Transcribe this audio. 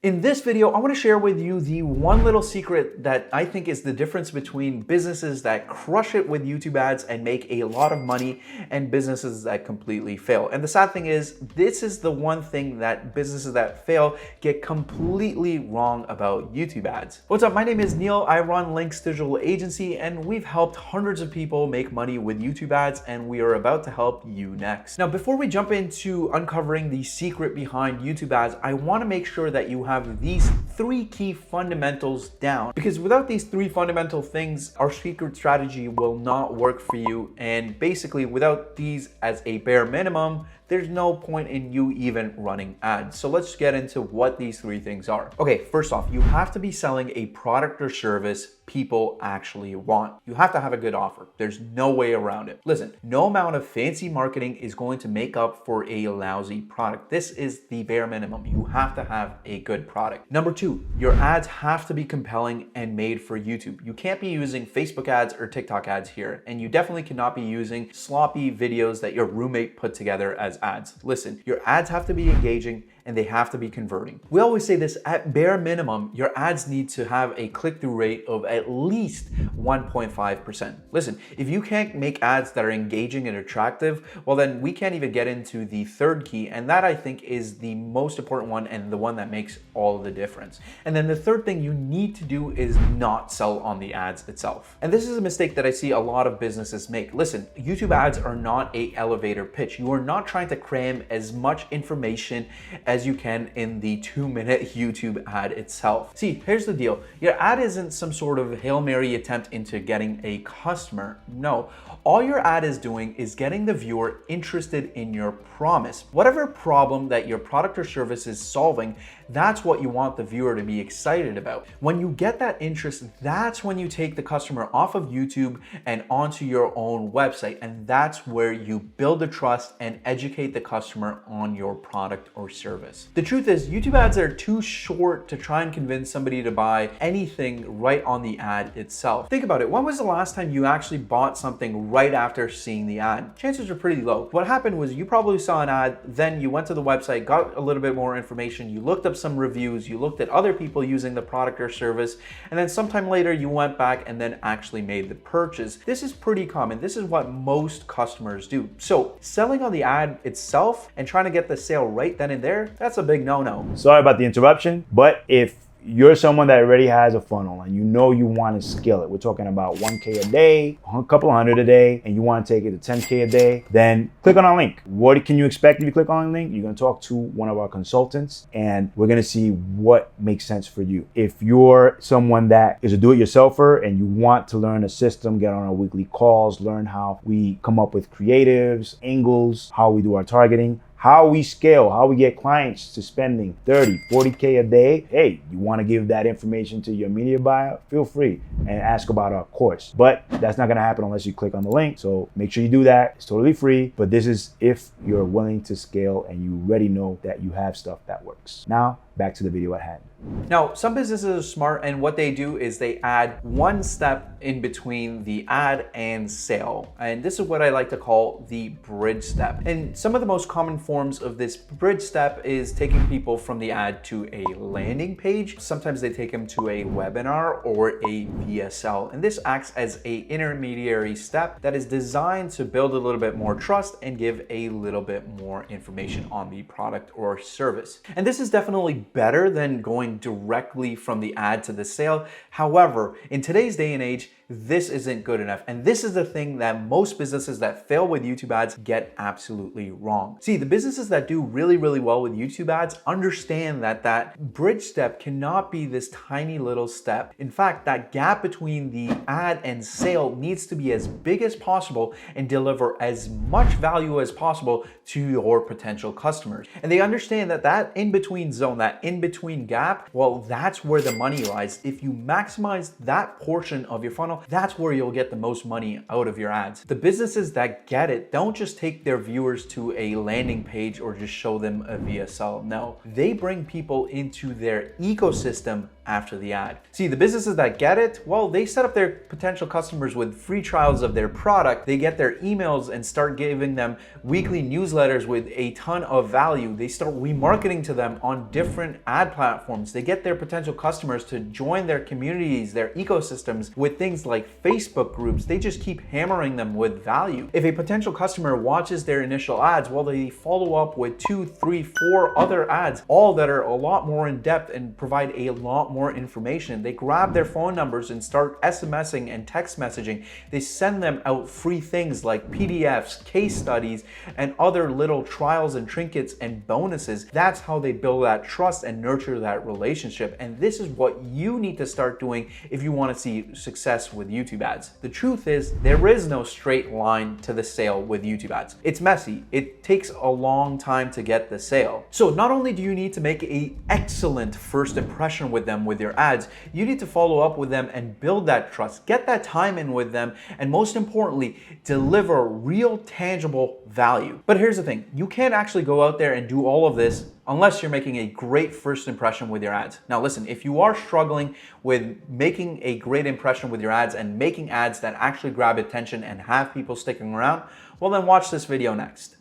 In this video, I want to share with you the one little secret that I think is the difference between businesses that crush it with YouTube ads and make a lot of money and businesses that completely fail. And the sad thing is, this is the one thing that businesses that fail get completely wrong about YouTube ads. What's up? My name is Neil. I run Links Digital Agency, and we've helped hundreds of people make money with YouTube ads, and we are about to help you next. Now, before we jump into uncovering the secret behind YouTube ads, I want to make sure that you have these three key fundamentals down, because without these three fundamental things, our secret strategy will not work for you. And basically, without these as a bare minimum, there's no point in you even running ads. So let's get into what these three things are. Okay, first off, you have to be selling a product or service people actually want. You have to have a good offer. There's no way around it. Listen, no amount of fancy marketing is going to make up for a lousy product. This is the bare minimum. You have to have a good product. Number two, your ads have to be compelling and made for YouTube. You can't be using Facebook ads or TikTok ads here, and you definitely cannot be using sloppy videos that your roommate put together as ads. Listen, your ads have to be engaging and they have to be converting. We always say this, at bare minimum, your ads need to have a click-through rate of at least 1.5%. Listen, if you can't make ads that are engaging and attractive, well then we can't even get into the third key, and that I think is the most important one and the one that makes all the difference. And then the third thing you need to do is not sell on the ads itself. And this is a mistake that I see a lot of businesses make. Listen, YouTube ads are not an elevator pitch. You are not trying to cram as much information as you can in the 2-minute YouTube ad itself. See, here's the deal. Your ad isn't some sort of Hail Mary attempt into getting a customer. No, all your ad is doing is getting the viewer interested in your promise. Whatever problem that your product or service is solving, that's what you want the viewer to be excited about. When you get that interest, that's when you take the customer off of YouTube and onto your own website. And that's where you build the trust and educate the customer on your product or service. The truth is, YouTube ads are too short to try and convince somebody to buy anything right on the ad itself. Think about it. When was the last time you actually bought something right after seeing the ad? Chances are pretty low. What happened was you probably saw an ad, then you went to the website, got a little bit more information, you looked up some reviews, you looked at other people using the product or service, and then sometime later you went back and then actually made the purchase. This is pretty common. This is what most customers do. So selling on the ad itself and trying to get the sale right then and there, that's a big no-no. Sorry about the interruption, but if you're someone that already has a funnel and you know you want to scale it, we're talking about 1K a day, a couple hundred a day, and you want to take it to 10K a day, then click on our link. What can you expect if you click on the link? You're going to talk to one of our consultants and we're going to see what makes sense for you. If you're someone that is a do-it-yourselfer and you want to learn a system, get on our weekly calls, learn how we come up with creatives, angles, how we do our targeting, how we scale, how we get clients to spending 30, 40K a day. Hey, you want to give that information to your media buyer? Feel free and ask about our course. But that's not going to happen unless you click on the link. So make sure you do that. It's totally free. But this is if you're willing to scale and you already know that you have stuff that works. Now, back to the video at hand. Now, some businesses are smart, and what they do is they add one step in between the ad and sale. And this is what I like to call the bridge step. And some of the most common forms of this bridge step is taking people from the ad to a landing page. Sometimes they take them to a webinar or a VSL. And this acts as an intermediary step that is designed to build a little bit more trust and give a little bit more information on the product or service. And this is definitely better than going directly from the ad to the sale. However, in today's day and age, this isn't good enough. And this is the thing that most businesses that fail with YouTube ads get absolutely wrong. See, the businesses that do really, really well with YouTube ads understand that that bridge step cannot be this tiny little step. In fact, that gap between the ad and sale needs to be as big as possible and deliver as much value as possible to your potential customers. And they understand that that in-between zone, that in-between gap, well, that's where the money lies. If you maximize that portion of your funnel, that's where you'll get the most money out of your ads. The businesses that get it don't just take their viewers to a landing page or just show them a VSL. No, they bring people into their ecosystem after the ad. See, the businesses that get it, well, they set up their potential customers with free trials of their product. They get their emails and start giving them weekly newsletters with a ton of value. They start remarketing to them on different different ad platforms. They get their potential customers to join their communities, their ecosystems with things like Facebook groups. They just keep hammering them with value. If a potential customer watches their initial ads, well, they follow up with 2, 3, 4 other ads, all that are a lot more in depth and provide a lot more information. They grab their phone numbers and start SMSing and text messaging. They send them out free things like PDFs, case studies, and other little trials and trinkets and bonuses. That's how they build that trust and nurture that relationship. And this is what you need to start doing if you want to see success with YouTube ads. The truth is, there is no straight line to the sale with YouTube ads. It's messy. It takes a long time to get the sale. So not only do you need to make an excellent first impression with them with your ads, you need to follow up with them and build that trust, get that time in with them, and most importantly, deliver real tangible value. But here's the thing, you can't actually go out there and do all of this unless you're making a great first impression with your ads. Now listen, if you are struggling with making a great impression with your ads and making ads that actually grab attention and have people sticking around, well then watch this video next.